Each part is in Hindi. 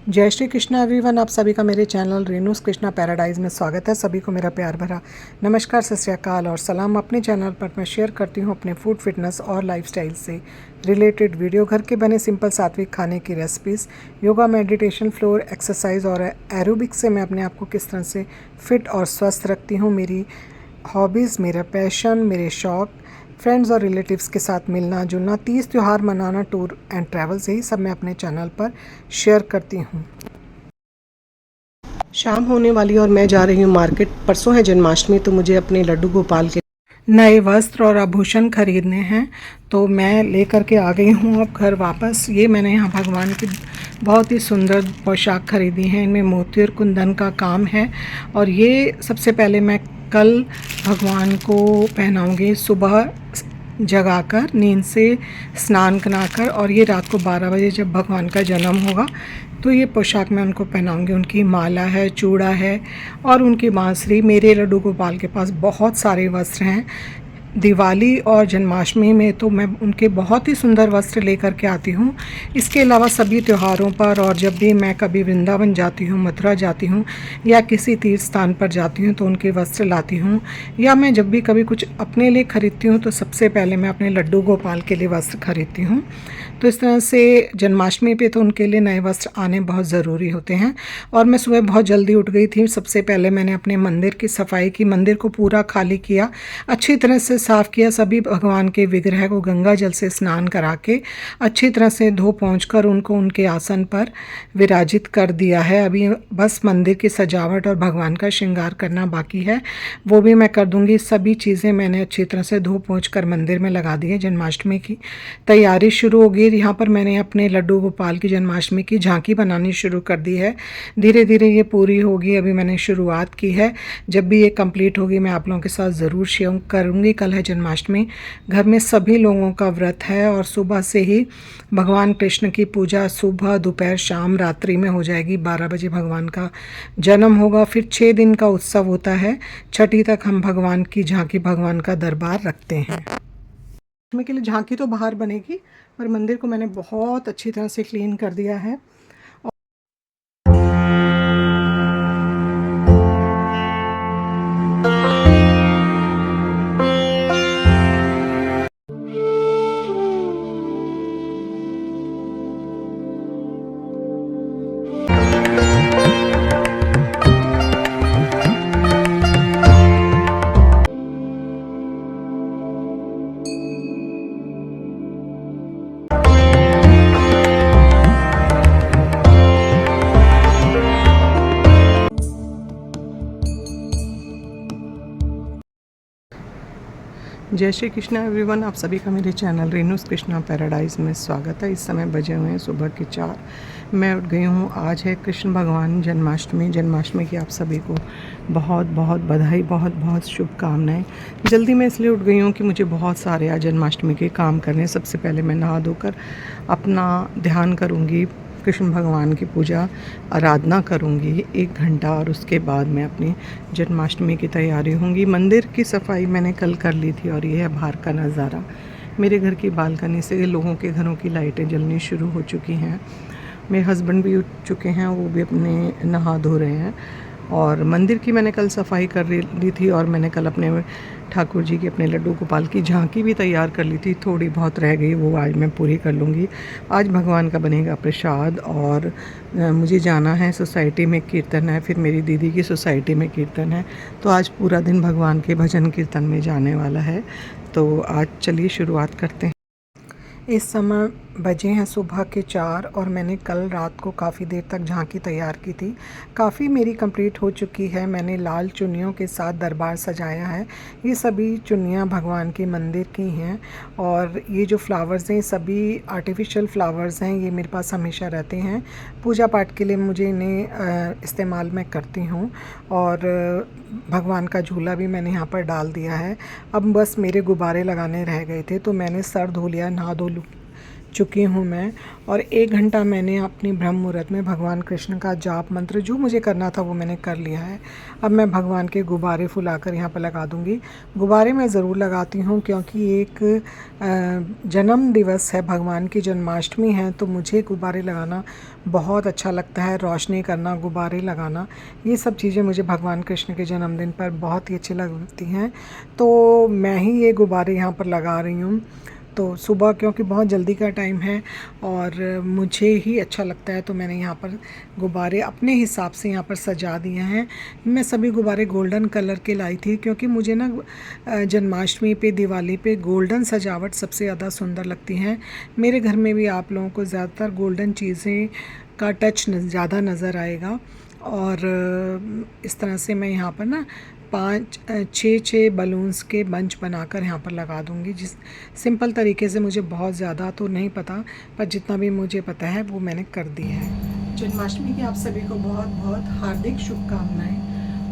जय श्री कृष्णा एवरीवन। आप सभी का मेरे चैनल रेनूस कृष्णा पैराडाइज में स्वागत है। सभी को मेरा प्यार भरा नमस्कार, सत श्री अकाल और सलाम। अपने चैनल पर मैं शेयर करती हूँ अपने फूड फिटनेस और लाइफस्टाइल से रिलेटेड वीडियो, घर के बने सिंपल सात्विक खाने की recipes, yoga, meditation, floor exercise और एरोबिक्स से मैं अपने आप को किस तरह से फिट और स्वस्थ रखती हूँ। मेरी हॉबीज़, मेरा पैशन, मेरे शौक़, फ्रेंड्स और रिलेटिव्स के साथ मिलना जुलना, तीज त्यौहार मनाना, टूर एंड ट्रैवल्स, यही सब मैं अपने चैनल पर शेयर करती हूँ। शाम होने वाली और मैं जा रही हूँ मार्केट। परसों है जन्माष्टमी, तो मुझे अपने लड्डू गोपाल के नए वस्त्र और आभूषण खरीदने हैं, तो मैं लेकर के आ गई हूँ अब घर वापस। ये मैंने यहाँ भगवान की बहुत ही सुंदर पोशाक खरीदी है। इनमें मोती और कुंदन का काम है और ये सबसे पहले मैं कल भगवान को पहनाऊँगी, सुबह जगाकर नींद से स्नान कराकर, और ये रात को 12 बजे जब भगवान का जन्म होगा तो ये पोशाक मैं उनको पहनाऊंगी। उनकी माला है, चूड़ा है और उनकी बांसुरी। मेरे लड्डू गोपाल के पास बहुत सारे वस्त्र हैं। दिवाली और जन्माष्टमी में तो मैं उनके बहुत ही सुंदर वस्त्र लेकर के आती हूँ। इसके अलावा सभी त्योहारों पर और जब भी मैं कभी वृंदावन जाती हूँ, मथुरा जाती हूँ या किसी तीर्थ स्थान पर जाती हूँ तो उनके वस्त्र लाती हूँ। या मैं जब भी कभी कुछ अपने लिए ख़रीदती हूँ तो सबसे पहले मैं अपने लड्डू गोपाल के लिए वस्त्र खरीदती हूँ। तो इस तरह से जन्माष्टमी पे तो उनके लिए नए वस्त्र आने बहुत ज़रूरी होते हैं। और मैं सुबह बहुत जल्दी उठ गई थी। सबसे पहले मैंने अपने मंदिर की सफाई की, मंदिर को पूरा खाली किया, अच्छी तरह से साफ़ किया। सभी भगवान के विग्रह को गंगा जल से स्नान करा के अच्छी तरह से धो पोंछ कर उनको उनके आसन पर विराजित कर दिया है। अभी बस मंदिर की सजावट और भगवान का श्रृंगार करना बाकी है, वो भी मैं कर दूंगी। सभी चीज़ें मैंने अच्छी तरह से धो पोंछ कर मंदिर में लगा दी है। जन्माष्टमी की तैयारी शुरू हो गई। यहाँ पर मैंने अपने लड्डू गोपाल की जन्माष्टमी की झांकी बनानी शुरू कर दी है। धीरे धीरे ये पूरी होगी, अभी मैंने शुरुआत की है। जब भी ये कंप्लीट होगी मैं आप लोगों के साथ ज़रूर शेयर करूँगी। कल है जन्माष्टमी, घर में सभी लोगों का व्रत है और सुबह से ही भगवान कृष्ण की पूजा सुबह, दोपहर, शाम, रात्रि में हो जाएगी। 12 बजे भगवान का जन्म होगा। फिर 6 दिन का उत्सव होता है। छठी तक हम भगवान की झांकी, भगवान का दरबार रखते हैं। उसमें के लिए झांकी तो बाहर बनेगी, पर मंदिर को मैंने बहुत अच्छी तरह से क्लीन कर दिया है। जय श्री कृष्णा एवरीवन। आप सभी का मेरे चैनल रेनूस कृष्णा पैराडाइज में स्वागत है। इस समय बजे हुए हैं सुबह के 4। मैं उठ गई हूँ। आज है कृष्ण भगवान जन्माष्टमी। जन्माष्टमी की आप सभी को बहुत बहुत बधाई, बहुत बहुत शुभकामनाएं। जल्दी मैं इसलिए उठ गई हूँ कि मुझे बहुत सारे आज जन्माष्टमी के काम करने। सबसे पहले मैं नहा धोकर अपना ध्यान करूँगी, कृष्ण भगवान की पूजा आराधना करूंगी 1 घंटा, और उसके बाद मैं अपनी जन्माष्टमी की तैयारी होंगी। मंदिर की सफाई मैंने कल कर ली थी और ये है बाहर का नज़ारा। मेरे घर की बालकनी से लोगों के घरों की लाइटें जलनी शुरू हो चुकी हैं। मेरे हस्बैंड भी उठ चुके हैं, वो भी अपने नहा धो रहे हैं। और मंदिर की मैंने कल सफाई कर ली थी और मैंने कल अपने ठाकुर जी की, अपने लड्डू गोपाल की झांकी भी तैयार कर ली थी। थोड़ी बहुत रह गई, वो आज मैं पूरी कर लूँगी। आज भगवान का बनेगा प्रसाद। और मुझे जाना है, सोसाइटी में कीर्तन है, फिर मेरी दीदी की सोसाइटी में कीर्तन है, तो आज पूरा दिन भगवान के भजन कीर्तन में जाने वाला है। तो आज चलिए शुरुआत करते हैं। इस समय बजे हैं सुबह के 4 और मैंने कल रात को काफ़ी देर तक झांकी तैयार की थी। काफ़ी मेरी कंप्लीट हो चुकी है। मैंने लाल चुन्नियों के साथ दरबार सजाया है। ये सभी चुन्नियाँ भगवान के मंदिर की हैं और ये जो फ्लावर्स हैं सभी आर्टिफिशियल फ्लावर्स हैं। ये मेरे पास हमेशा रहते हैं। पूजा पाठ के लिए मुझे इन्हें इस्तेमाल मैं करती हूँ। और भगवान का झूला भी मैंने यहाँ पर डाल दिया है। अब बस मेरे गुब्बारे लगाने रह गए थे, तो मैंने सर धो लिया, नहा धो चुकी हूँ मैं। और 1 घंटा मैंने अपनी ब्रह्म मुहूर्त में भगवान कृष्ण का जाप मंत्र जो मुझे करना था वो मैंने कर लिया है। अब मैं भगवान के गुब्बारे फुलाकर यहाँ पर लगा दूँगी। गुब्बारे मैं ज़रूर लगाती हूँ क्योंकि एक जन्म दिवस है, भगवान की जन्माष्टमी है, तो मुझे गुब्बारे लगाना बहुत अच्छा लगता है। रोशनी करना, गुब्बारे लगाना, ये सब चीज़ें मुझे भगवान कृष्ण के जन्मदिन पर बहुत ही अच्छी लगती हैं। तो मैं ही ये गुब्बारे यहाँ पर लगा रही हूँ। तो सुबह क्योंकि बहुत जल्दी का टाइम है और मुझे ही अच्छा लगता है, तो मैंने यहाँ पर गुब्बारे अपने हिसाब से यहाँ पर सजा दिए हैं। मैं सभी गुब्बारे गोल्डन कलर के लाई थी क्योंकि मुझे ना जन्माष्टमी पे, दिवाली पे गोल्डन सजावट सबसे ज़्यादा सुंदर लगती हैं। मेरे घर में भी आप लोगों को ज़्यादातर गोल्डन चीज़ें का टच ज़्यादा नज़र आएगा। और इस तरह से मैं यहाँ पर ना 5-6 बलून्स के बंच बनाकर यहाँ पर लगा दूँगी। जिस सिंपल तरीके से, मुझे बहुत ज़्यादा तो नहीं पता, पर जितना भी मुझे पता है वो मैंने कर दिया है। जन्माष्टमी की आप सभी को बहुत बहुत हार्दिक शुभकामनाएं।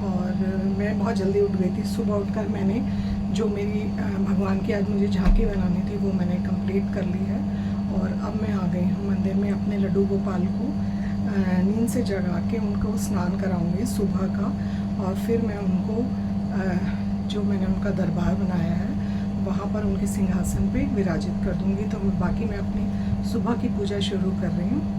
और मैं बहुत जल्दी उठ गई थी। सुबह उठकर मैंने जो मेरी भगवान की आज मुझे झांकी बनानी थी वो मैंने कंप्लीट कर ली है। और अब मैं आ गई हूँ मंदिर में। अपने लड्डू गोपाल को नींद से जगा के उनको स्नान कराऊंगी सुबह का, और फिर मैं उनको जो मैंने उनका दरबार बनाया है वहाँ पर उनके सिंहासन पे विराजित कर दूंगी। तो बाकी मैं अपनी सुबह की पूजा शुरू कर रही हूँ।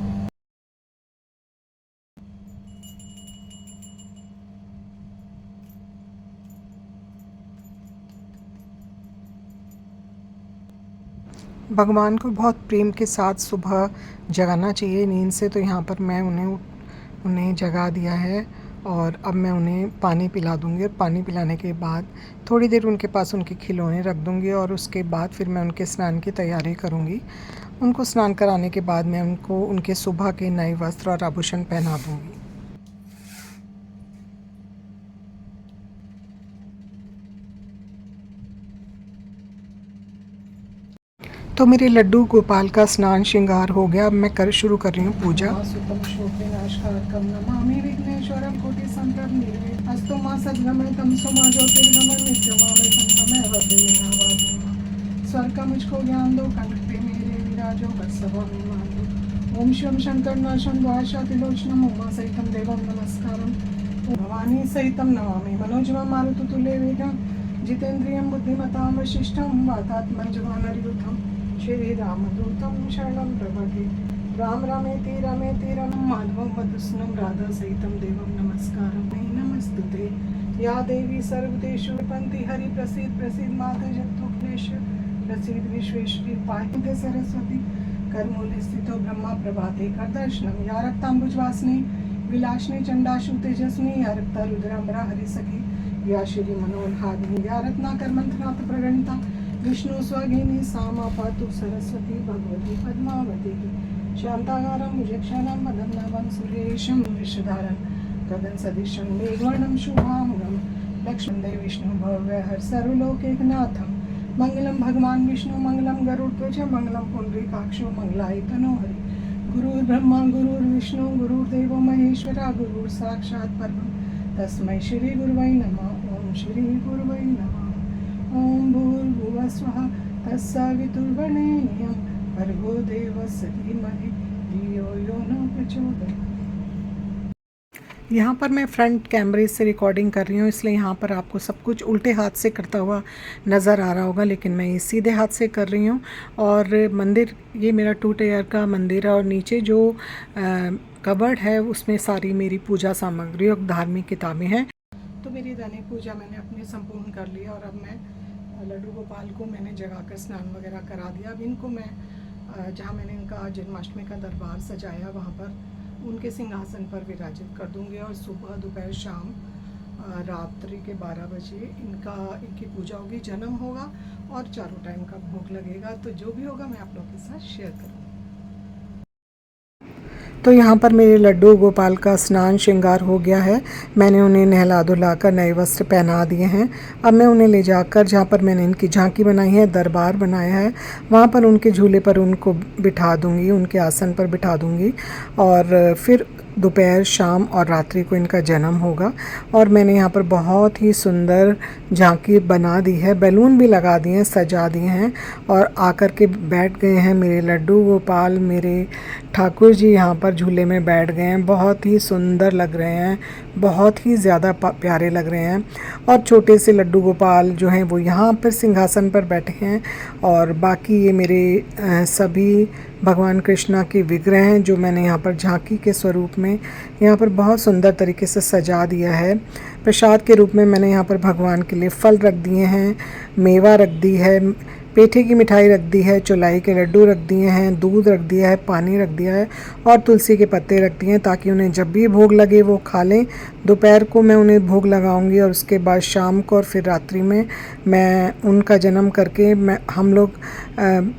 भगवान को बहुत प्रेम के साथ सुबह जगाना चाहिए नींद से, तो यहाँ पर मैं उन्हें जगा दिया है। और अब मैं उन्हें पानी पिला दूँगी, और पानी पिलाने के बाद थोड़ी देर उनके पास उनके खिलौने रख दूँगी, और उसके बाद फिर मैं उनके स्नान की तैयारी करूँगी। उनको स्नान कराने के बाद मैं उनको उनके सुबह के नए वस्त्र और आभूषण पहना दूँगी। तो मेरे लड्डू गोपाल का स्नान श्रृंगार हो गया। अब मैं शुरू कर रही हूँ पूजा। अस्तु मां सद्गमयतम सुमा ज्योतिर्गमय नित्यमामय संगमय वद्यमेनावाद्यमा। स्वर का मुझको ज्ञान दो, कंठ पे मेरे विराजो, सभा में मान दो। ओम शिवम शंकर नाशम द्वाशा तिलोचनम उमा सहितम देवम नमस्कारम। भवानी सहितम नमामि मनोजवम मारुततुल्य वेगम जितेन्द्रियं बुद्धिमतां वसिष्ठं वातात्मजवानरयुतं श्री रामदूतं शरणं प्रपद्ये। राम रामेति रमेति रमं माधवं मधुसूदनं राधा सहितं देवं नमस्कारं नमस्तुते। या देवी सर्वदेषु विपन्ति हरि प्रसीद प्रसीद माते जगदुक्लेश प्रसीद विश्वेश्वरी पाहि सरस्वती। करमूले स्थितो ब्रह्मा प्रभाते कर दर्शनम। या रक्तांबुजवासिनी विलासिनी चंडाशु तेजस्विनी। या रक्ता रुद्रांबरा हरि सखी। या श्री मनोन्हारिणी। या रत्नाकर मंत्रनाथ प्रगणिता विष्णु स्वगिनी सामा पातु सरस्वती भगवती पद्मावती। शांताकारं भुजक्षणं वदन्नवं सुरेशं विश्वधारं गगन सदृशं मेघवर्णं शुभांगं लक्ष्मण विष्णु भव्यहर सर्वलोकैकनाथं। मंगलम भगवान विष्णु मंगलम गरुड़ध्वज मंगलम पुंडरीकाक्षो मंगलाय तनोहरि। गुरुर्ब्रह्मा गुरुर्विष्णु गुरुर्देवो महेश्वरा गुरुर् साक्षात् परब्रह्म तस्मै श्री गुरुवै नमः। ओम श्री गुरुवै नमः। ओम भूर्भुवः स्वः तत्सवितुर्वरेण्यं भर्गो देवस्य धीमहि धियो यो न प्रचोदयात्। यहाँ पर मैं फ्रंट कैमरे से रिकॉर्डिंग कर रही हूँ, इसलिए यहाँ पर आपको सब कुछ उल्टे हाथ से करता हुआ नज़र आ रहा होगा, लेकिन मैं ये सीधे हाथ से कर रही हूँ। और मंदिर, ये मेरा 2 टायर का मंदिर है, और नीचे जो कबर्ड है उसमें सारी मेरी पूजा सामग्री और धार्मिक किताबें हैं। तो मेरी दैनिक पूजा मैंने अपनी संपूर्ण कर ली, और अब मैं लड्डू गोपाल को मैंने जगाकर स्नान वगैरह करा दिया। अब इनको मैं जहाँ मैंने इनका जन्माष्टमी का दरबार सजाया वहाँ पर उनके सिंहासन पर विराजित कर दूंगी। और सुबह दोपहर शाम रात्रि के 12 बजे इनकी पूजा होगी, जन्म होगा और चारों टाइम का भोग लगेगा। तो जो भी होगा मैं आप लोगों के साथ शेयर करूँगी। तो यहाँ पर मेरे लड्डू गोपाल का स्नान श्रृंगार हो गया है। मैंने उन्हें नहला धुलाकर नए वस्त्र पहना दिए हैं। अब मैं उन्हें ले जाकर जहाँ पर मैंने इनकी झांकी बनाई है, दरबार बनाया है, वहाँ पर उनके झूले पर उनको बिठा दूँगी, उनके आसन पर बिठा दूँगी। और फिर दोपहर, शाम और रात्रि को इनका जन्म होगा। और मैंने यहाँ पर बहुत ही सुंदर झांकी बना दी है, बैलून भी लगा दिए हैं, सजा दिए हैं और आकर के बैठ गए हैं मेरे लड्डू गोपाल। मेरे ठाकुर जी यहाँ पर झूले में बैठ गए हैं, बहुत ही सुंदर लग रहे हैं, बहुत ही ज़्यादा प्यारे लग रहे हैं। और छोटे से लड्डू गोपाल जो हैं वो यहाँ पर सिंहासन पर बैठे हैं और बाकी ये मेरे सभी भगवान कृष्णा के विग्रह हैं जो मैंने यहाँ पर झांकी के स्वरूप में यहाँ पर बहुत सुंदर तरीके से सजा दिया है। प्रसाद के रूप में मैंने यहाँ पर भगवान के लिए फल रख दिए हैं, मेवा रख दी है, पेठे की मिठाई रख दी है, चौलाई के लड्डू रख दिए हैं, दूध रख दिया है, पानी रख दिया है और तुलसी के पत्ते रख दिए हैं ताकि उन्हें जब भी भोग लगे वो खा लें। दोपहर को मैं उन्हें भोग लगाऊंगी और उसके बाद शाम को और फिर रात्रि में मैं उनका जन्म करके हम लोग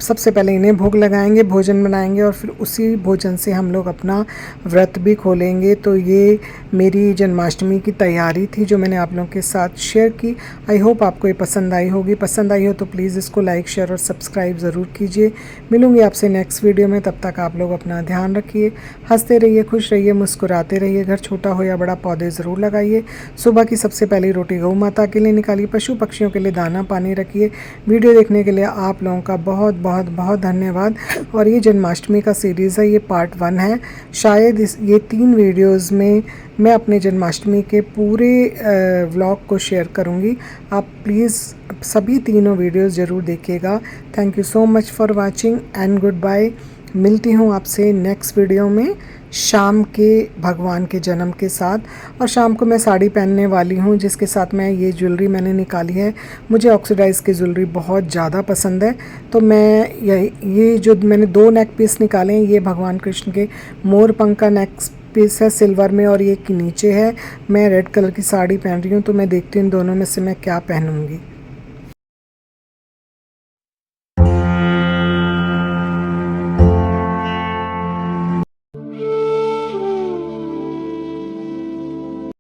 सबसे पहले इन्हें भोग लगाएंगे, भोजन बनाएंगे और फिर उसी भोजन से हम लोग अपना व्रत भी खोलेंगे। तो ये मेरी जन्माष्टमी की तैयारी थी जो मैंने आप लोगों के साथ शेयर की। आई होप आपको ये पसंद आई होगी। पसंद आई हो तो प्लीज़ इसको लाइक, शेयर और सब्सक्राइब ज़रूर कीजिए। मिलूंगी आपसे नेक्स्ट वीडियो में, तब तक आप लोग अपना ध्यान रखिए, हंसते रहिए, खुश रहिए, मुस्कुराते रहिए। घर छोटा हो या बड़ा पौधे ज़रूर लगाइए। सुबह की सबसे पहली रोटी गौ माता के लिए निकालिए, पशु पक्षियों के लिए दाना पानी रखिए। वीडियो देखने के लिए आप लोगों का बहुत बहुत बहुत धन्यवाद। और ये जन्माष्टमी का सीरीज़ है, ये पार्ट 1 है। शायद ये 3 वीडियोज़ में मैं अपने जन्माष्टमी के पूरे व्लॉग को शेयर करूँगी। आप प्लीज़ सभी तीनों वीडियोज़ ज़रूर देखिएगा। Thank you so much for watching and good bye. मिलती हूँ आपसे नेक्स्ट वीडियो में शाम के भगवान के जन्म के साथ। और शाम को मैं साड़ी पहनने वाली हूँ जिसके साथ मैं ये ज्वेलरी मैंने निकाली है। मुझे ऑक्सीडाइज़ की ज्वेलरी बहुत ज़्यादा पसंद है, तो मैं ये जो मैंने 2 नेक पीस निकाले हैं, ये भगवान कृष्ण के मोर पंख का नेक पीस है सिल्वर में और ये नीचे है। मैं रेड कलर की साड़ी पहन रही हूँ, तो मैं देखती हूँ इन दोनों में से मैं क्या पहनूँगी।